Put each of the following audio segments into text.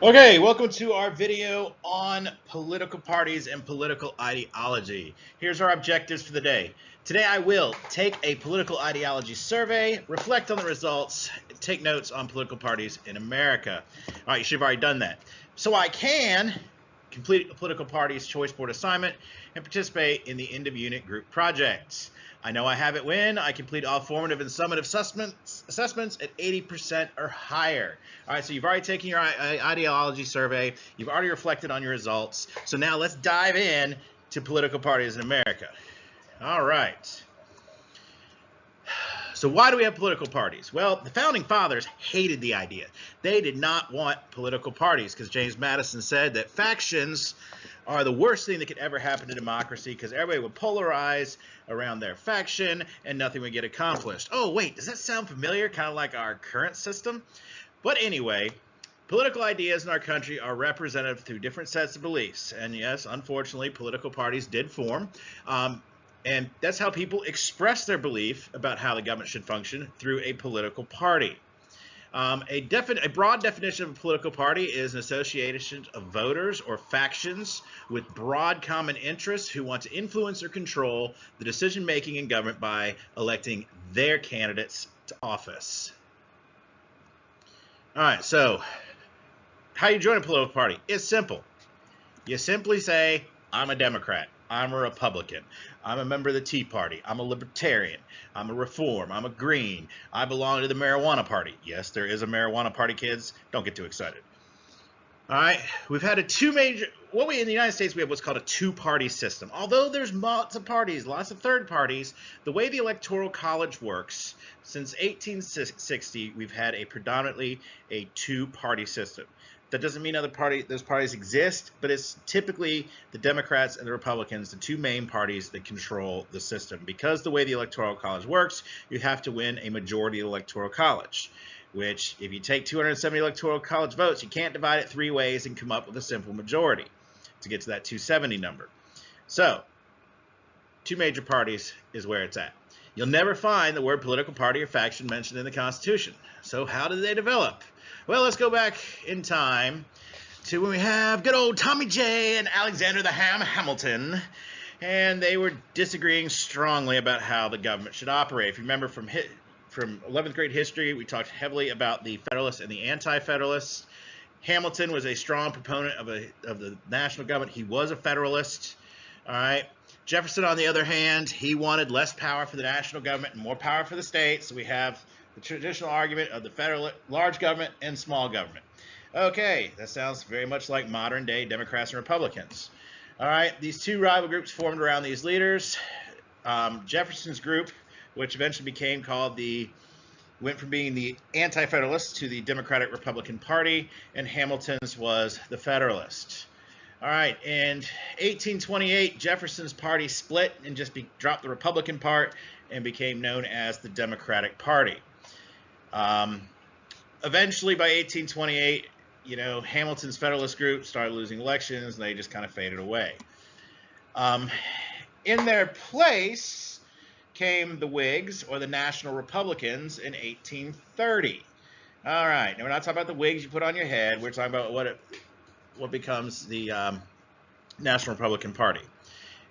Okay, welcome to our video on political parties and political ideology. Here's our objectives for the day. Today I will take a political ideology survey, reflect on the results, take notes on political parties in America. All right, you should have already done that. So I can complete a political party's choice board assignment and participate in the end of unit group projects. I know I have it when I complete all formative and summative assessments at 80% or higher. All right, so you've already taken your ideology survey. You've already reflected on your results. So now let's dive in to political parties in America. All right. So why do we have political parties? Well, the founding fathers hated the idea. They did not want political parties because James Madison said that factions are the worst thing that could ever happen to democracy because everybody would polarize around their faction and nothing would get accomplished. Oh, wait, does that sound familiar? Kind of like our current system? But anyway, political ideas in our country are represented through different sets of beliefs. And yes, unfortunately, political parties did form. And that's how people express their belief about how the government should function, through a political party. A broad definition of a political party is an association of voters or factions with broad common interests who want to influence or control the decision-making in government by electing their candidates to office. All right, so how you join a political party? It's simple. You simply say, I'm a Democrat. I'm a Republican. I'm a member of the Tea Party. I'm a Libertarian. I'm a Reform. I'm a Green. I belong to the Marijuana Party. Yes, there is a Marijuana Party, kids. Don't get too excited. All right, we've had in the United States, we have what's called a two-party system. Although there's lots of parties, lots of third parties, the way the Electoral College works, since 1860, we've had predominantly a two-party system. That doesn't mean those parties exist, but it's typically the Democrats and the Republicans, the two main parties that control the system. Because the way the Electoral College works, you have to win a majority of the Electoral College, which if you take 270 Electoral College votes, you can't divide it three ways and come up with a simple majority to get to that 270 number. So, two major parties is where it's at. You'll never find the word political party or faction mentioned in the Constitution. So how did they develop? Well, let's go back in time to when we have good old Tommy J and Alexander the Hamilton, and they were disagreeing strongly about how the government should operate. If you remember from 11th grade history, we talked heavily about the Federalists and the Anti-Federalists. Hamilton was a strong proponent of the national government. He was a Federalist. All right. Jefferson, on the other hand, he wanted less power for the national government and more power for the states. So we have the traditional argument of the federal large government and small government. Okay, that sounds very much like modern day Democrats and Republicans. All right, these two rival groups formed around these leaders. Jefferson's group, which eventually went from being the Anti-Federalists to the Democratic Republican Party, and Hamilton's was the Federalist. All right, in 1828, Jefferson's party split and just dropped the Republican part and became known as the Democratic Party. Eventually, by 1828, Hamilton's Federalist group started losing elections, and they just kind of faded away. In their place came the Whigs, or the National Republicans, in 1830. All right, now we're not talking about the wigs you put on your head. We're talking about what becomes the National Republican Party.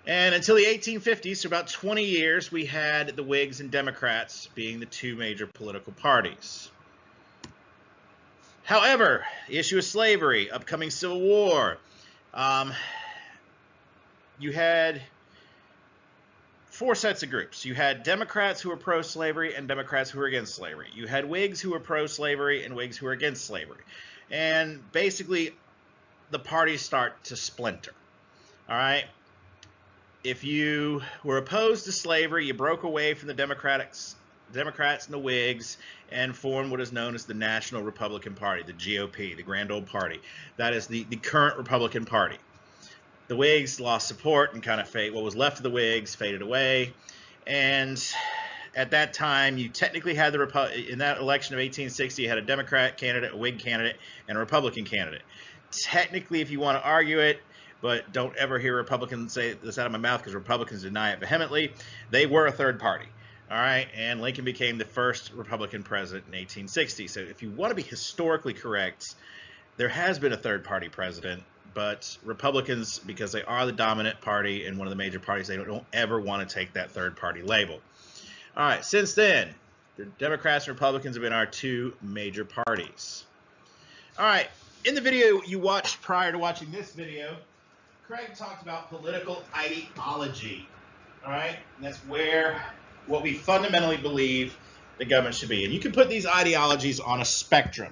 And until the 1850s, so about 20 years, we had the Whigs and Democrats being the two major political parties. However, the issue of slavery, upcoming Civil War, you had four sets of groups. You had Democrats who were pro-slavery and Democrats who were against slavery. You had Whigs who were pro-slavery and Whigs who were against slavery. And basically, the parties start to splinter. All right? If you were opposed to slavery, you broke away from the Democrats and the Whigs and formed what is known as the National Republican Party, the GOP, the Grand Old Party. That is the current Republican Party. The Whigs lost support and kind of what was left of the Whigs faded away. And at that time, you technically had in that election of 1860, you had a Democrat candidate, a Whig candidate, and a Republican candidate. Technically, if you want to argue it, but don't ever hear Republicans say this out of my mouth because Republicans deny it vehemently, they were a third party. All right, and Lincoln became the first Republican president in 1860. So if you want to be historically correct, there has been a third-party president, but Republicans, because they are the dominant party and one of the major parties, they don't ever want to take that third-party label. All right, since then, the Democrats and Republicans have been our two major parties. All right, in the video you watched prior to watching this video, Craig talked about political ideology. All right, and that's what we fundamentally believe the government should be. And you can put these ideologies on a spectrum.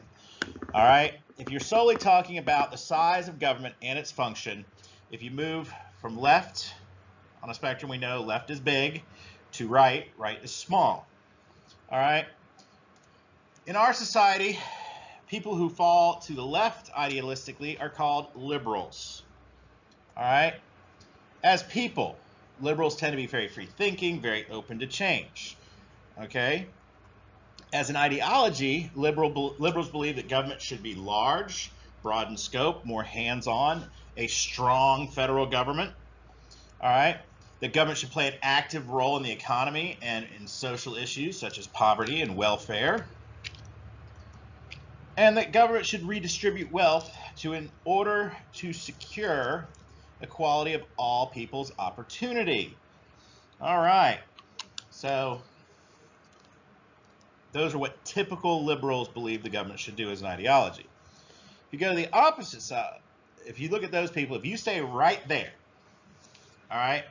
All right, if you're solely talking about the size of government and its function, if you move from left on a spectrum, we know left is big, to right, right is small. All right, in our society, people who fall to the left idealistically are called liberals. All right, as people, liberals tend to be very free thinking, very open to change. Okay, as an ideology, liberals believe that government should be large, broad in scope, more hands-on, a strong federal government. All right, the government should play an active role in the economy and in social issues such as poverty and welfare. And that government should redistribute wealth in order to secure equality of all people's opportunity. All right, so those are what typical liberals believe the government should do as an ideology. If you go to the opposite side, if you look at those people, if you stay right there, all right,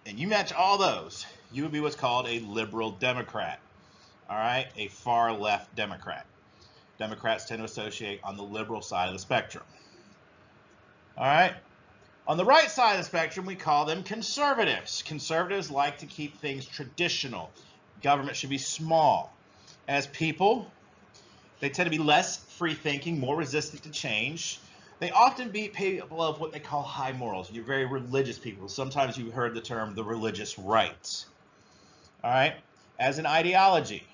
and you match all those, you would be what's called a liberal Democrat, all right, a far left Democrat. Democrats tend to associate on the liberal side of the spectrum. All right, on the right side of the spectrum, we call them conservatives. Conservatives like to keep things traditional. Government should be small. As people, they tend to be less free-thinking, more resistant to change. They often be people of what they call high morals. You're very religious people. Sometimes you've heard the term the religious right. All right. As an ideology,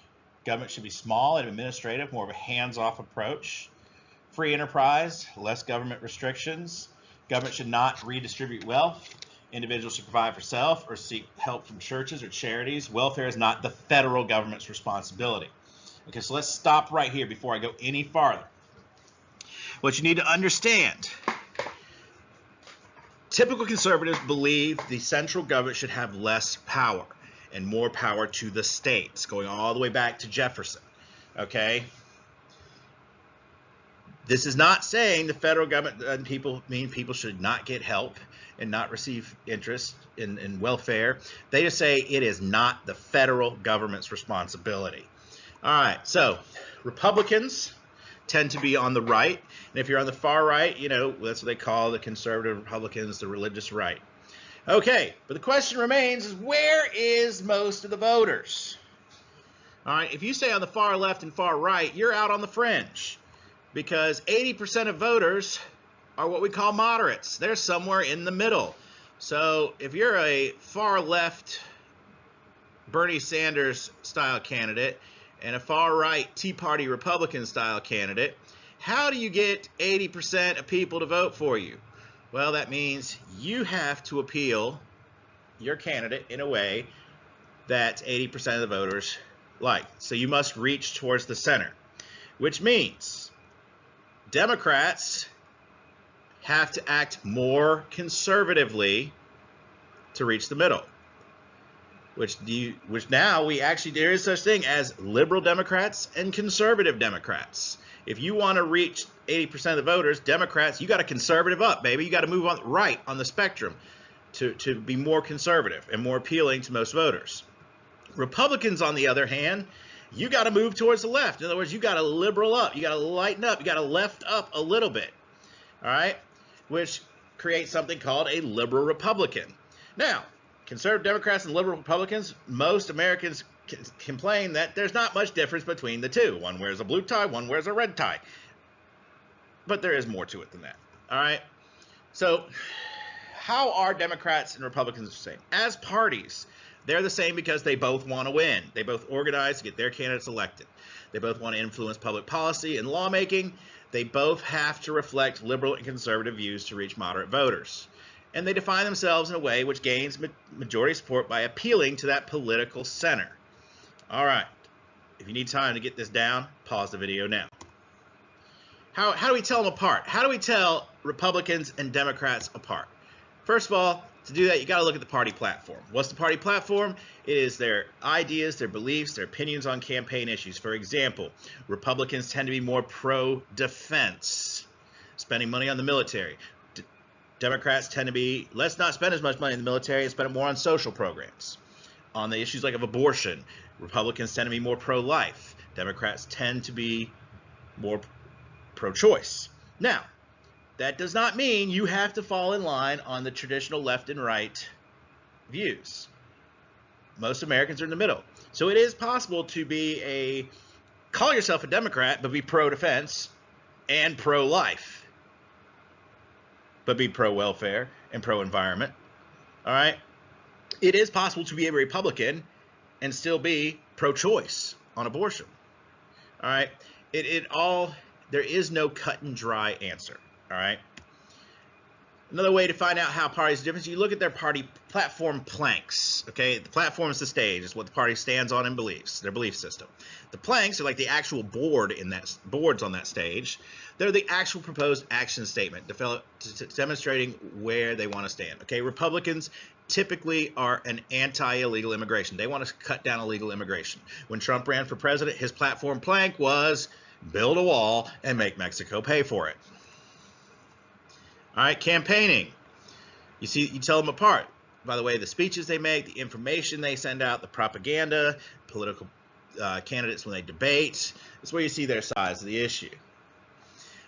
government should be small and administrative, more of a hands-off approach. Free enterprise, less government restrictions. Government should not redistribute wealth. Individuals should provide for self or seek help from churches or charities. Welfare is not the federal government's responsibility. Okay, so let's stop right here before I go any farther. What you need to understand, typical conservatives believe the central government should have less power and more power to the states, going all the way back to Jefferson. Okay? This is not saying the federal government and people should not get help and not receive interest in welfare. They just say it is not the federal government's responsibility. All right, so Republicans tend to be on the right, and if you're on the far right, you know, that's what they call the conservative Republicans, the religious right. Okay, but the question remains is where is most of the voters? All right, if you say on the far left and far right, you're out on the fringe, because 80% of voters are what we call moderates. They're somewhere in the middle. So if you're a far left Bernie Sanders style candidate and a far right Tea Party Republican style candidate, how do you get 80% of people to vote for you? Well, that means you have to appeal your candidate in a way that 80% of the voters like. So you must reach towards the center, which means Democrats have to act more conservatively to reach the middle. Which now we actually, there is such thing as liberal Democrats and conservative Democrats. If you want to reach 80% of the voters, Democrats, you got to conservative up, baby. You got to move on right on the spectrum to be more conservative and more appealing to most voters. Republicans, on the other hand, you got to move towards the left. In other words, you got to liberal up. You got to lighten up. You got to left up a little bit. All right, which creates something called a liberal Republican. Now, conservative Democrats and liberal Republicans, most Americans complain that there's not much difference between the two. One wears a blue tie, one wears a red tie. But there is more to it than that. All right. So how are Democrats and Republicans the same? As parties, they're the same because they both want to win. They both organize to get their candidates elected. They both want to influence public policy and lawmaking. They both have to reflect liberal and conservative views to reach moderate voters. And they define themselves in a way which gains majority support by appealing to that political center. All right. If you need time to get this down, pause the video now. How do we tell them apart? How do we tell Republicans and Democrats apart? First of all, to do that, you got to look at the party platform. What's the party platform? It is their ideas, their beliefs, their opinions on campaign issues. For example, Republicans tend to be more pro-defense, spending money on the military. Democrats tend to be, let's not spend as much money in the military and spend it more on social programs. On the issues like of abortion, Republicans tend to be more pro-life. Democrats tend to be more pro-choice. Now, that does not mean you have to fall in line on the traditional left and right views. Most Americans are in the middle. So it is possible to call yourself a Democrat, but be pro-defense and pro-life, but be pro-welfare and pro-environment. All right? It is possible to be a Republican and still be pro-choice on abortion. All right? There is no cut and dry answer. All right. Another way to find out how parties are different is you look at their party platform planks. Okay, the platform is the stage. It's what the party stands on and believes, their belief system. The planks are like the actual boards on that stage. They're the actual proposed action statement demonstrating where they want to stand. Okay, Republicans typically are an anti-illegal immigration. They want to cut down illegal immigration. When Trump ran for president, his platform plank was build a wall and make Mexico pay for it. All right, campaigning. You tell them apart. By the way, the speeches they make, the information they send out, the propaganda, political candidates when they debate. That's where you see their sides of the issue.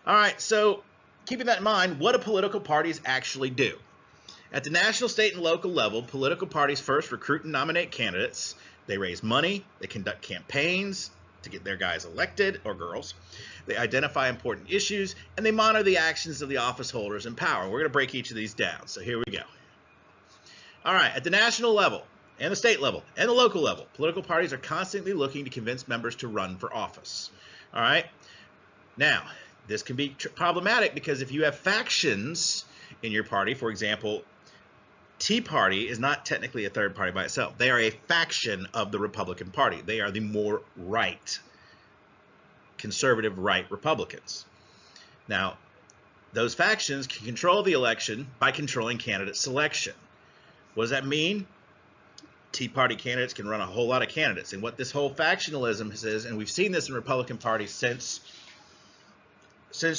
All right, so keeping that in mind, what do political parties actually do? At the national, state, and local level, political parties first recruit and nominate candidates. They raise money. They conduct campaigns to get their guys elected, or girls. They identify important issues, and they monitor the actions of the office holders in power. We're going to break each of these down, so here we go. All right, at the national level, and the state level, and the local level, political parties are constantly looking to convince members to run for office. All right? Now, this can be problematic because if you have factions in your party, for example, Tea Party is not technically a third party by itself. They are a faction of the Republican Party. They are the more right, conservative right Republicans. Now, those factions can control the election by controlling candidate selection. What does that mean? Tea Party candidates can run a whole lot of candidates. And what this whole factionalism is, and we've seen this in Republican Party since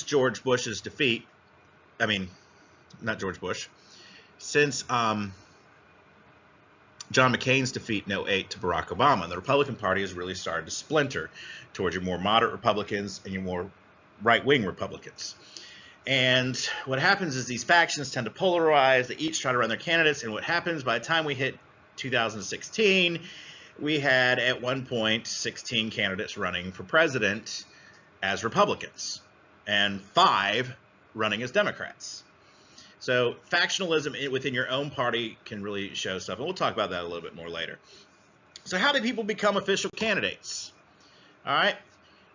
George Bush's defeat. I mean, not George Bush. Since John McCain's defeat in 2008 to Barack Obama, the Republican Party has really started to splinter towards your more moderate Republicans and your more right-wing Republicans. And what happens is these factions tend to polarize. They each try to run their candidates. And what happens by the time we hit 2016, we had at one point 16 candidates running for president as Republicans and 5 running as Democrats. So factionalism within your own party can really show stuff, and we'll talk about that a little bit more later. So how do people become official candidates? All right.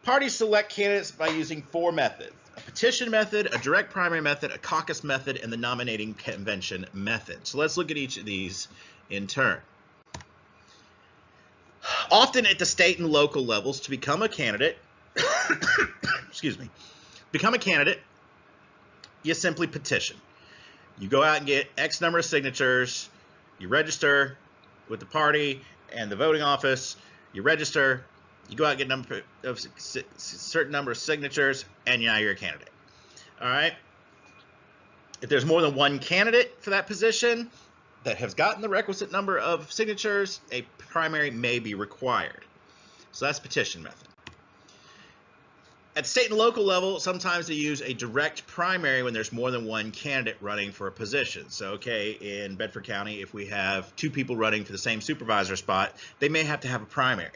Parties select candidates by using 4 methods: a petition method, a direct primary method, a caucus method, and the nominating convention method. So let's look at each of these in turn. Often at the state and local levels, to become a candidate, you simply petition. You go out and get X number of signatures, you register with the party and the voting office, you register, you go out and get a certain number of signatures, and now you're a candidate. All right? If there's more than one candidate for that position that has gotten the requisite number of signatures, a primary may be required. So that's petition method. At the state and local level, sometimes they use a direct primary when there's more than one candidate running for a position. So, okay, in Bedford County, if we have 2 people running for the same supervisor spot, they may have to have a primary.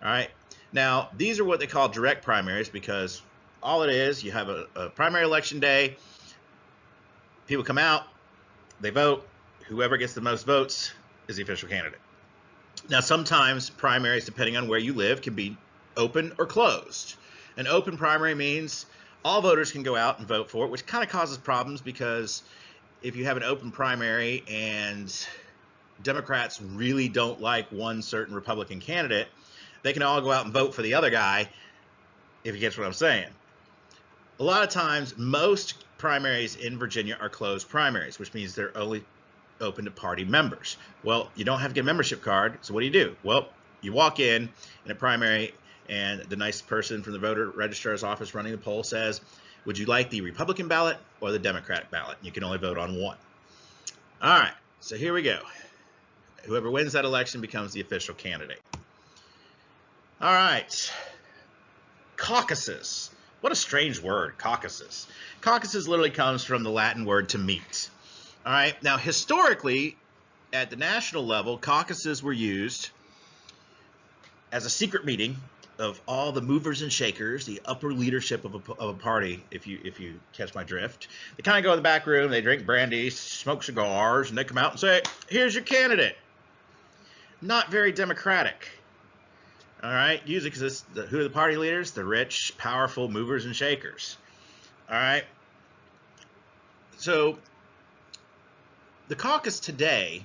All right. Now, these are what they call direct primaries because all it is, you have a primary election day, people come out, they vote, whoever gets the most votes is the official candidate. Now, sometimes primaries, depending on where you live, can be open or closed. An open primary means all voters can go out and vote for it, which kind of causes problems because if you have an open primary and Democrats really don't like one certain Republican candidate, they can all go out and vote for the other guy, if you get what I'm saying. A lot of times, most primaries in Virginia are closed primaries, which means they're only open to party members. Well, you don't have to get a membership card, so what do? Well, you walk in a primary, and the nice person from the voter registrar's office running the poll says, would you like the Republican ballot or the Democratic ballot? You can only vote on one. All right, so here we go. Whoever wins that election becomes the official candidate. All right, caucuses. What a strange word, caucuses. Caucuses literally comes from the Latin word to meet. All right, now historically, at the national level, caucuses were used as a secret meeting of all the movers and shakers, the upper leadership of a party, if you catch my drift. They kind of go in the back room, they drink brandy, smoke cigars, and they come out and say, here's your candidate. Not very democratic. All right, usually because who are the party leaders? The rich, powerful movers and shakers. All right. So the caucus today,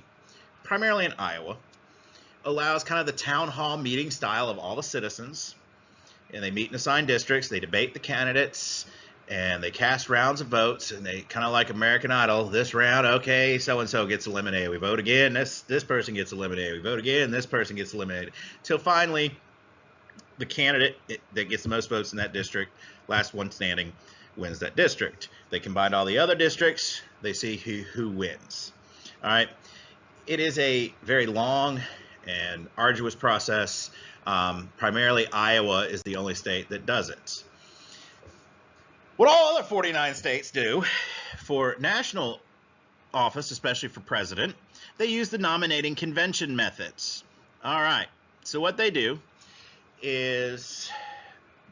primarily in Iowa, allows kind of the town hall meeting style of all the citizens, and they meet in assigned districts, they debate the candidates, and they cast rounds of votes, and they kind of like American Idol. This round, okay, so-and-so gets eliminated. We vote again, this person gets eliminated. We vote again, this person gets eliminated. Till finally, the candidate that gets the most votes in that district, last one standing, wins that district. They combine all the other districts, they see who wins. All right, it is a very long and arduous process. Primarily, Iowa is the only state that does it. What all other 49 states do for national office, especially for president, they use the nominating convention methods. All right, so what they do is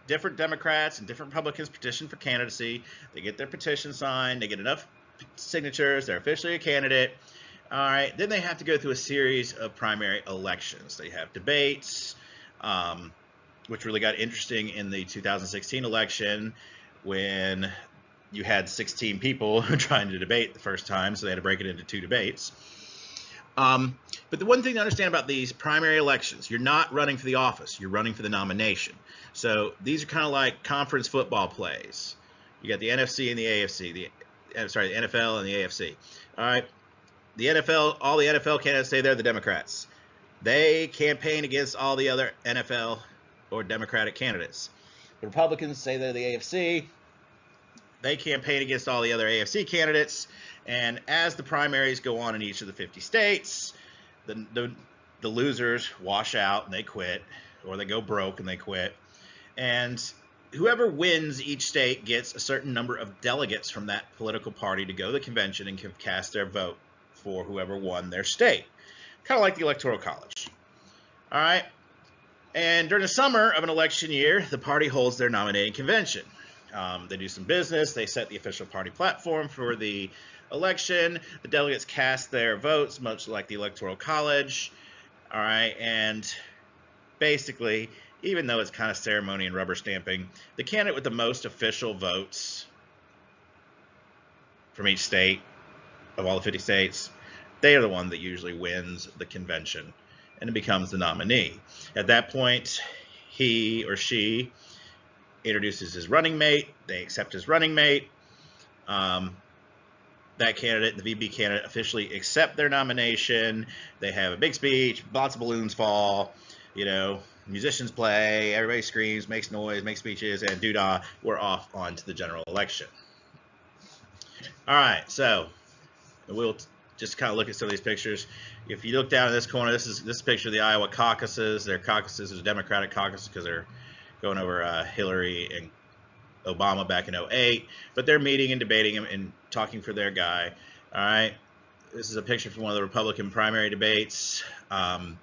different Democrats and different Republicans petition for candidacy. They get their petition signed, they get enough signatures, they're officially a candidate. All right, then they have to go through a series of primary elections. They have debates, which really got interesting in the 2016 election when you had 16 people trying to debate the first time, so they had to break it into 2 debates. But the one thing to understand about these primary elections, you're not running for the office, you're running for the nomination. So these are kind of like conference football plays. You got the NFC and the AFC, the NFL and the AFC. All right. The NFL, all the NFL candidates say they're the Democrats. They campaign against all the other NFL or Democratic candidates. The Republicans say they're the AFC. They campaign against all the other AFC candidates. And as the primaries go on in each of the 50 states, the losers wash out and they quit, or they go broke and they quit. And whoever wins each state gets a certain number of delegates from that political party to go to the convention and can cast their vote for whoever won their state. Kind of like the Electoral College. All right. And during the summer of an election year, the party holds their nominating convention. They do some business. They set the official party platform for the election. The delegates cast their votes, much like the Electoral College. All right. And basically, even though it's kind of ceremony and rubber stamping, the candidate with the most official votes from each state, of all the 50 states, they are the one that usually wins the convention and it becomes the nominee. At that point, he or she introduces his running mate. They accept his running mate. That candidate, the VP candidate, officially accept their nomination. They have a big speech, lots of balloons fall, you know, musicians play, everybody screams, makes noise, makes speeches, and doo-dah, we're off on to the general election. All right, so we'll just kind of look at some of these pictures. If you look down in this corner, this is a picture of the Iowa caucuses. Their caucuses is a Democratic caucus because they're going over Hillary and Obama back in 2008. But they're meeting and debating and talking for their guy. All right. This is a picture from one of the Republican primary debates. And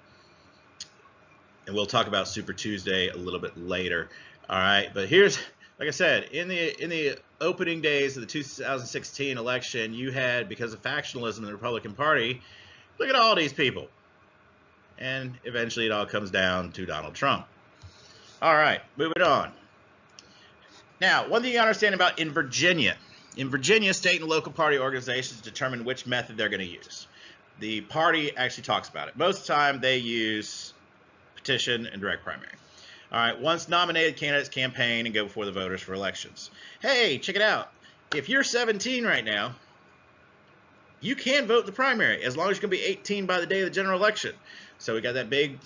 we'll talk about Super Tuesday a little bit later. All right. But here's, like I said, in the opening days of the 2016 election, you had, because of factionalism in the Republican Party, look at all these people. And eventually it all comes down to Donald Trump. All right, moving on. Now, one thing you understand about in Virginia, state and local party organizations determine which method they're going to use. The party actually talks about it. Most of the time they use petition and direct primary. All right, once nominated candidates campaign and go before the voters for elections. Hey, check it out. If you're 17 right now, you can vote in the primary as long as you're going to be 18 by the day of the general election. So we got that big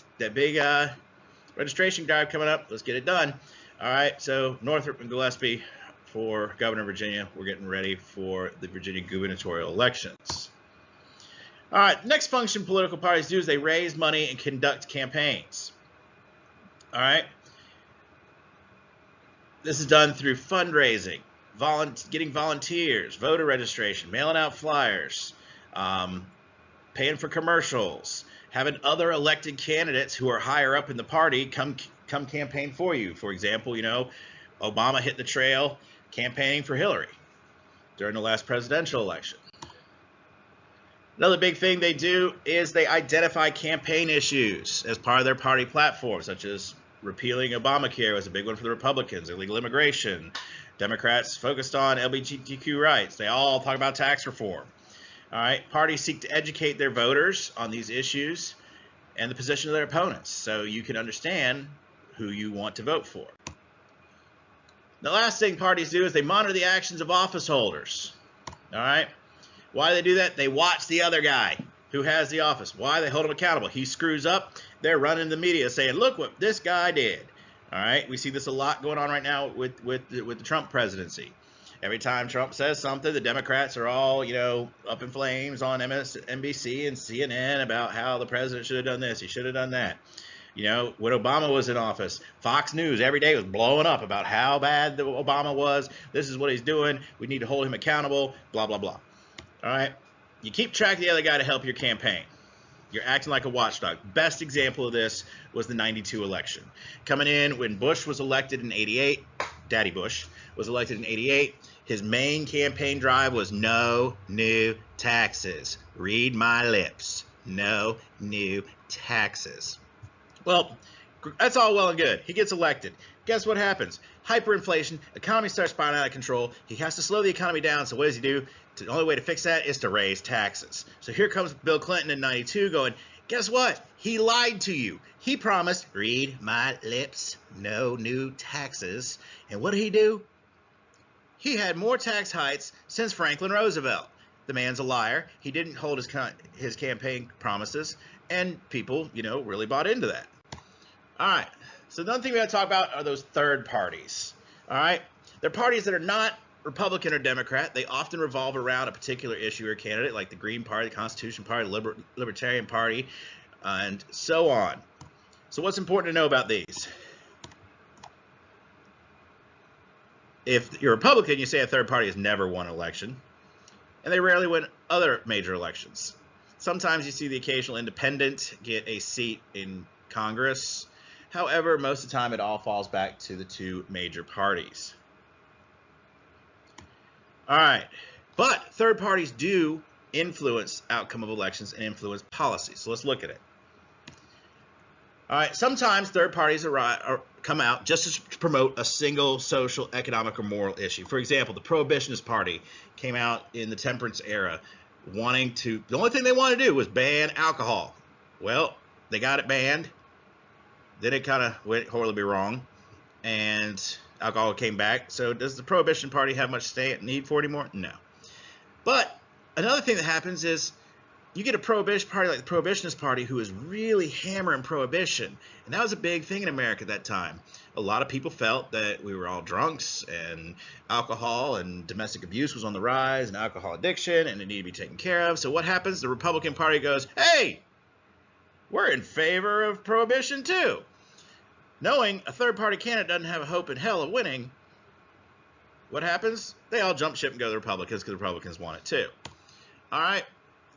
registration drive coming up. Let's get it done. All right, so Northrop and Gillespie for governor of Virginia. We're getting ready for the Virginia gubernatorial elections. All right, next function political parties do is they raise money and conduct campaigns. All right, this is done through fundraising, getting volunteers, voter registration, mailing out flyers, paying for commercials, having other elected candidates who are higher up in the party come campaign for you. For example, Obama hit the trail campaigning for Hillary during the last presidential election. Another big thing they do is they identify campaign issues as part of their party platform, such as repealing Obamacare was a big one for the Republicans, illegal immigration. Democrats focused on LGBTQ rights. They all talk about tax reform. All right, parties seek to educate their voters on these issues and the position of their opponents so you can understand who you want to vote for. The last thing parties do is they monitor the actions of office holders. All right, why do they do that? They watch the other guy who has the office. Why? They hold him accountable. He screws up, they're running the media saying, look what this guy did. All right, we see this a lot going on right now with the Trump presidency. Every time Trump says something, the Democrats are all, up in flames on MSNBC and CNN about how the president should have done this, he should have done that. When Obama was in office, Fox News every day was blowing up about how bad Obama was. This is what he's doing. We need to hold him accountable, blah, blah, blah. All right, you keep track of the other guy to help your campaign. You're acting like a watchdog. Best example of this was the 92 election. Coming in when Bush was elected in 88, Daddy Bush was elected in 88, his main campaign drive was no new taxes. Read my lips. No new taxes. Well, that's all well and good. He gets elected. Guess what happens? Hyperinflation, economy starts spiraling out of control. He has to slow the economy down, so what does he do? The only way to fix that is to raise taxes. So here comes Bill Clinton in 92 going, guess what? He lied to you. He promised, read my lips, no new taxes. And what did he do? He had more tax hikes since Franklin Roosevelt. The man's a liar. He didn't hold his campaign promises, and people, really bought into that. All right, so another thing we got to talk about are those third parties. All right, they're parties that are not Republican or Democrat. They often revolve around a particular issue or candidate, like the Green Party, the Constitution Party, the Libertarian Party, and so on. So what's important to know about these? If you're a Republican, you say a third party has never won an election, and they rarely win other major elections. Sometimes you see the occasional independent get a seat in Congress. However, most of the time it all falls back to the two major parties. All right, but third parties do influence outcome of elections and influence policy. So let's look at it. All right, sometimes third parties come out just to promote a single social, economic, or moral issue. For example, the Prohibitionist Party came out in the temperance era the only thing they wanted to do was ban alcohol. Well, they got it banned. Then it kind of went horribly wrong, and alcohol came back. So does the Prohibition Party have much need for anymore? No. But another thing that happens is you get a prohibition party like the Prohibitionist Party who is really hammering prohibition. And that was a big thing in America at that time. A lot of people felt that we were all drunks and alcohol and domestic abuse was on the rise and alcohol addiction and it needed to be taken care of. So what happens? The Republican Party goes, hey, we're in favor of prohibition too. Knowing a third party candidate doesn't have a hope in hell of winning, what happens? They all jump ship and go to the Republicans because the Republicans want it too. All right.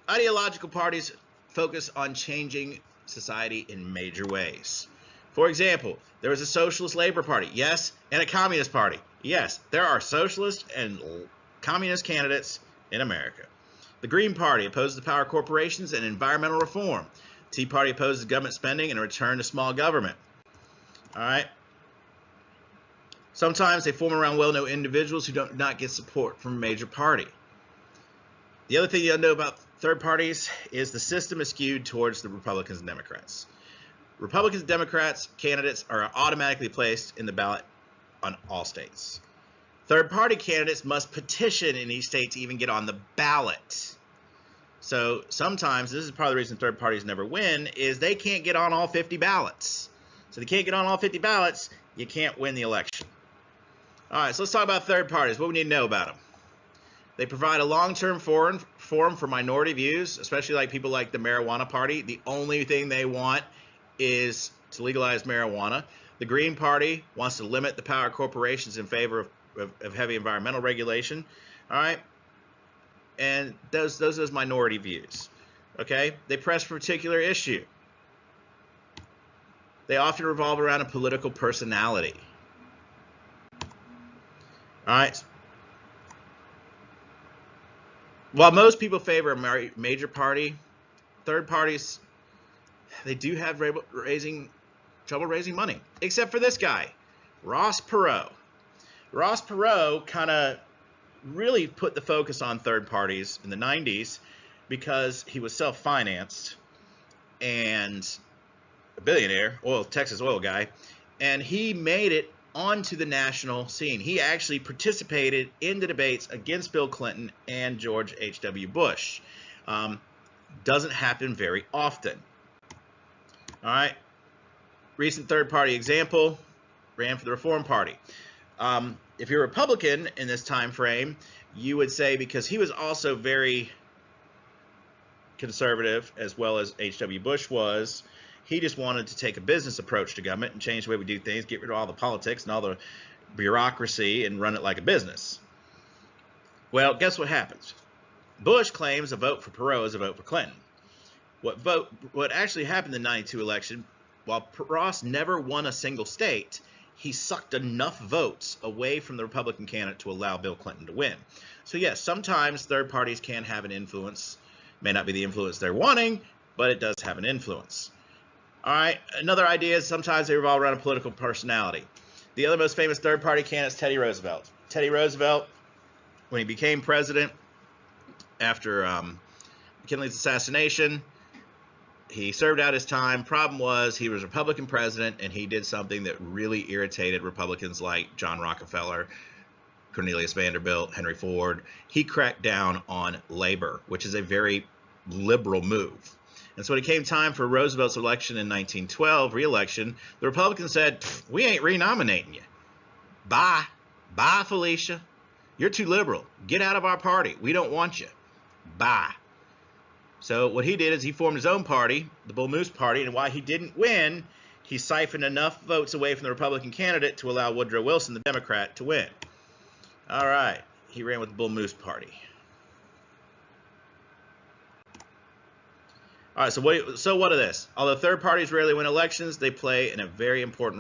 Ideological parties focus on changing society in major ways. For example, there was a Socialist Labor Party, yes, and a Communist Party. Yes, there are socialist and communist candidates in America. The Green Party opposes the power of corporations and environmental reform. The Tea Party opposes government spending and a return to small government. All right. Sometimes they form around well-known individuals who do not get support from a major party. The other thing you know about third parties is the system is skewed towards the Republicans and Democrats. Republicans and Democrats candidates are automatically placed in the ballot on all states. Third-party candidates must petition in each state to even get on the ballot. So sometimes, this is part of the reason third parties never win, is they can't get on all 50 ballots. So they can't get on all 50 ballots, you can't win the election. All right, so let's talk about third parties. What we need to know about them. They provide a long-term forum for minority views, especially like people like the Marijuana Party. The only thing they want is to legalize marijuana. The Green Party wants to limit the power of corporations in favor of heavy environmental regulation. All right, and those are those minority views. Okay, they press for a particular issue. They often revolve around a political personality. All right. While most people favor a major party, third parties, they do have trouble raising money, except for this guy, Ross Perot. Ross Perot kind of really put the focus on third parties in the 90s because he was self-financed and a billionaire, Texas oil guy, and he made it onto the national scene. He actually participated in the debates against Bill Clinton and George H.W. Bush. Doesn't happen very often. All right. Recent third-party example, ran for the Reform Party. If you're a Republican in this time frame, you would say, because he was also very conservative as well as H.W. Bush was, he just wanted to take a business approach to government and change the way we do things, get rid of all the politics and all the bureaucracy and run it like a business. Well, guess what happens? Bush claims a vote for Perot is a vote for Clinton. What actually happened in the 92 election, while Ross never won a single state, he sucked enough votes away from the Republican candidate to allow Bill Clinton to win. So yes, sometimes third parties can have an influence. May not be the influence they're wanting, but it does have an influence. All right, another idea is sometimes they revolve around a political personality. The other most famous third-party candidate is Teddy Roosevelt. Teddy Roosevelt, when he became president after McKinley's assassination, he served out his time. Problem was, he was Republican president, and he did something that really irritated Republicans like John Rockefeller, Cornelius Vanderbilt, Henry Ford. He cracked down on labor, which is a very liberal move. And so when it came time for Roosevelt's election in 1912, re-election, the Republicans said, we ain't renominating you. Bye. Bye, Felicia. You're too liberal. Get out of our party. We don't want you. Bye. So what he did is he formed his own party, the Bull Moose Party, and while he didn't win, he siphoned enough votes away from the Republican candidate to allow Woodrow Wilson, the Democrat, to win. All right. He ran with the Bull Moose Party. All right, so what of this? Although third parties rarely win elections, they play in a very important